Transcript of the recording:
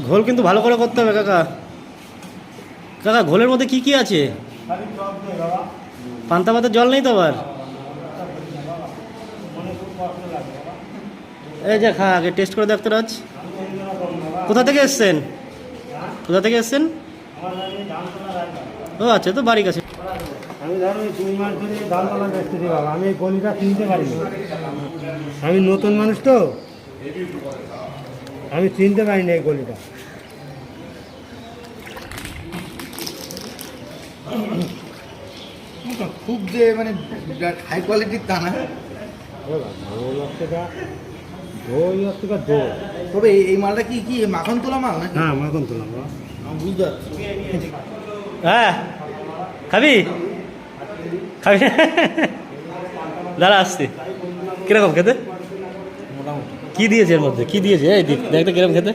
ঘোল কিন্তু ভালো করে করতে হবে কাকা। কাকা ঘোলের মধ্যে কি কি আছে? পান্তা ভাতের জল নেই তো আবার? এই যে খা, আগে টেস্ট করে দেখতে রাজ। কোথা থেকে এসছেন? কোথা থেকে এসছেন? ও আচ্ছা, তো বাড়ি কাছে। আমি ধরো 2 মাস ধরে ডালতলা বেচতেছি বাবা, আমি এই গলিটা চিনতে পারিনি। আমি নতুন মানুষ তো, আমি চিনতে পারিনি এই গলিটা। খুব যে মানে হাই কোয়ালিটির তা না, তবে এই মালটা কি কি মাখন তোলা মাল নাকি? হ্যাঁ, মাখন তোলা মাল। আমি বুঝতে পারছি। হ্যাঁ, খাবি খাবি? দাঁড়া আসছি। কিরকম খেতে? মোটামুটি কি দিয়েছে এর মধ্যে? কি দিয়েছে? এই দেখ তো কিরকম খেতে।